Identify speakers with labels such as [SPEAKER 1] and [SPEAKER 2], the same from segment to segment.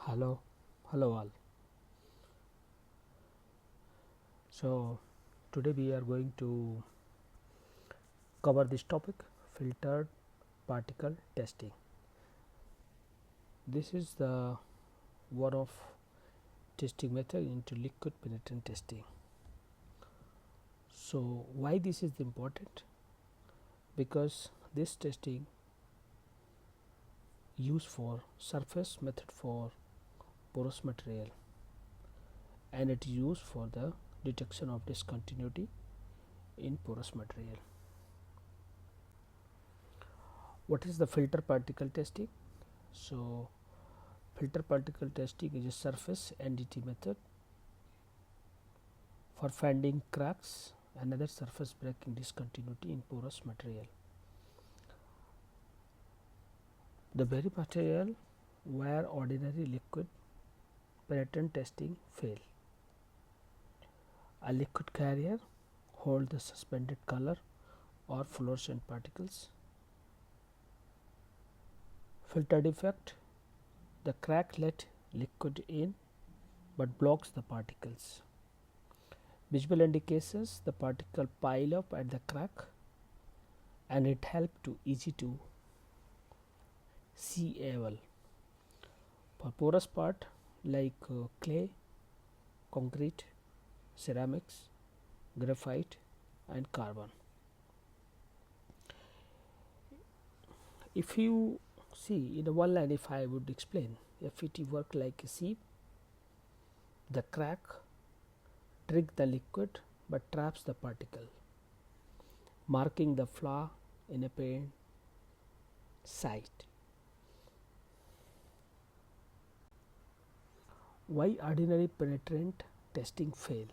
[SPEAKER 1] Hello, hello all. So today we are going to cover this topic, filtered particle testing. This is the one of testing method into liquid penetrant testing. So why this is important? Because this testing used for surface method for porous material, and it is used for the detection of discontinuity in porous material. What is the filter particle testing? So filter particle testing is a surface NDT method for finding cracks and other surface breaking discontinuity in porous material. The very material where ordinary liquid penetrant testing fail. A liquid carrier hold the suspended color or fluorescent particles. Filter defect: the crack let liquid in but blocks the particles. Visual indications: the particle pile up at the crack and it help to easy to seeable. For porous part like clay, concrete, ceramics, graphite and carbon. If you see in the one line, if I would explain, FPT work like a sieve. The crack drink the liquid but traps the particle, marking the flaw in a paint site. Why ordinary penetrant testing fail?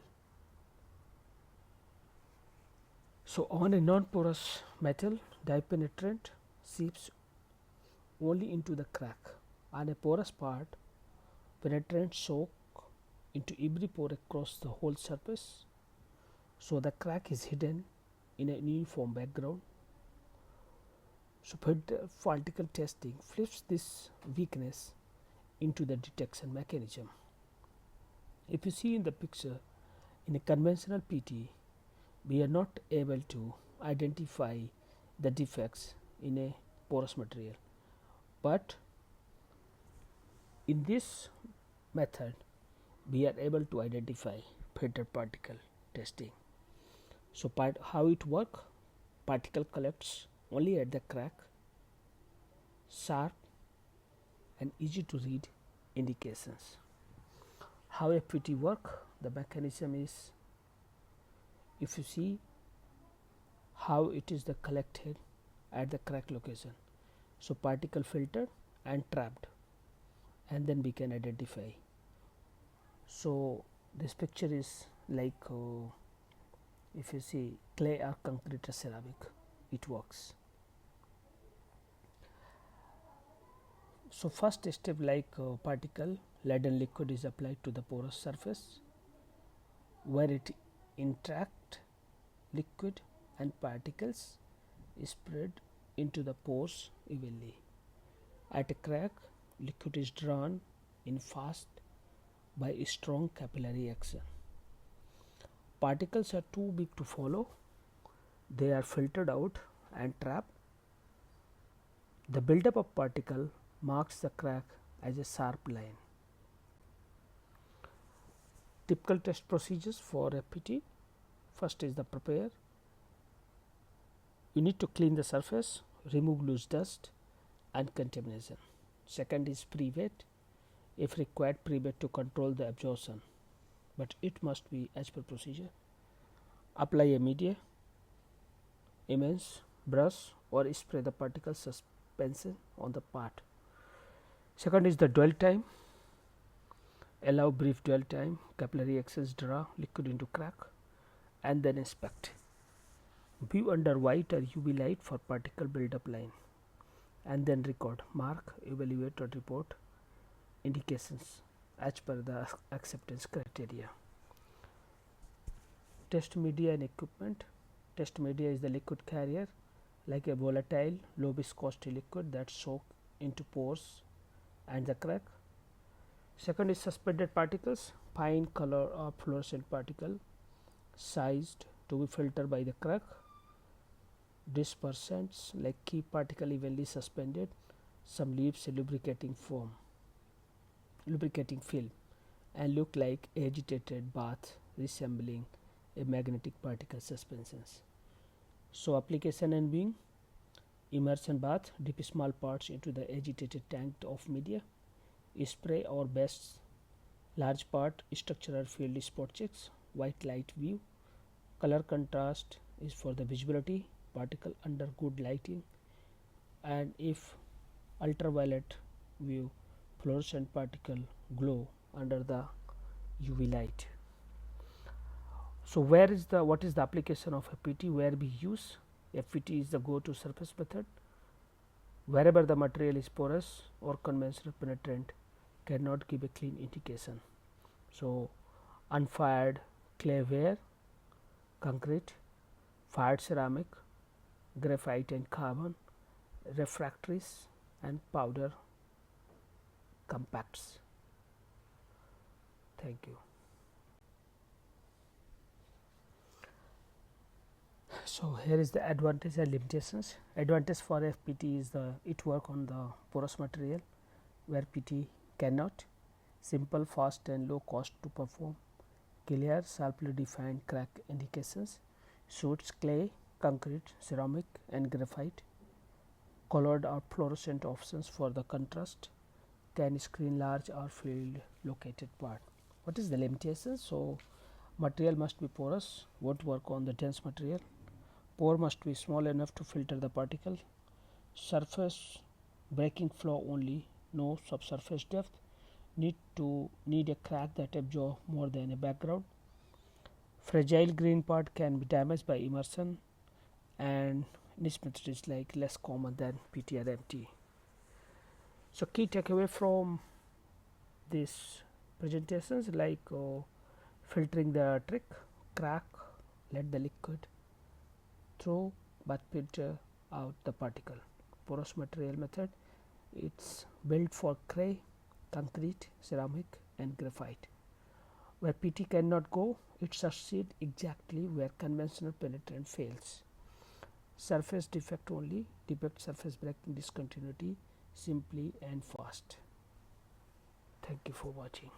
[SPEAKER 1] So on a non-porous metal, dipenetrant seeps only into the crack. On a porous part, penetrant soak into every pore across the whole surface, so the crack is hidden in a uniform background. So particle testing flips this weakness into the detection mechanism. If you see in the picture, in a conventional PT, we are not able to identify the defects in a porous material, but in this method we are able to identify filtered particle testing. So how it work? Particle collects only at the crack, sharp and easy to read indications. How FPT work? The mechanism is, if you see how it is the collected at the crack location, so particle filtered and trapped, and then we can identify. So this picture is like if you see clay or concrete or ceramic, it works. So first step, like particle laden liquid is applied to the porous surface where it interact liquid and particles is spread into the pores evenly. At a crack, liquid is drawn in fast by a strong capillary action. Particles are too big to follow. They are filtered out and trapped. The buildup of particle marks the crack as a sharp line. Typical test procedures for FPT: first is the prepare. You need to clean the surface, remove loose dust and contamination. Second is pre-wet. If required, pre-wet to control the absorption, but it must be as per procedure. Apply a media, immerse, brush or spray the particle suspension on the part. Second is the dwell time. Allow brief dwell time, capillary access, draw liquid into crack and then inspect. View under white or UV light for particle buildup line and then record, mark, evaluate or report indications as per the acceptance criteria. Test media and equipment. Test media is the liquid carrier, like a volatile low viscosity liquid that soak into pores and the crack. Second is suspended particles, fine color or fluorescent particle sized to be filtered by the crack. Dispersants like keep particle evenly suspended. Some leaves a lubricating film and look like agitated bath resembling a magnetic particle suspensions. So application and being immersion bath, dip small parts into the agitated tank of media, spray or best large part structural field spot checks, white light view, color contrast is for the visibility, particle under good lighting, and if ultraviolet view, fluorescent particle glow under the UV light. So what is the application of FPT? Where we use FPT is the go-to surface method. Wherever the material is porous or conventional penetrant cannot give a clean indication. So unfired clay ware, concrete, fired ceramic, graphite and carbon, refractories and powder compacts. Thank you. So here is the advantage and limitations. Advantage for FPT is it work on the porous material where PT cannot. Simple, fast and low cost to perform. Clear, sharply defined crack indications. Suits clay, concrete, ceramic and graphite. Colored or fluorescent options for the contrast. Can screen large or field located part. What is the limitations? So material must be porous, won't work on the dense material. Pore must be small enough to filter the particle. Surface breaking flow only, no subsurface depth. Need a crack that absorb more than a background. Fragile green part can be damaged by immersion, and niche method is like less common than PT or MT. So key takeaway from these presentations like filtering the trick, crack, let the liquid through but filter out the particle. Porous material method, it's built for clay, concrete, ceramic and graphite. Where PT cannot go, it succeeds exactly where conventional penetrant fails. Surface defect only, defect surface breaking discontinuity simply and fast. Thank you for watching.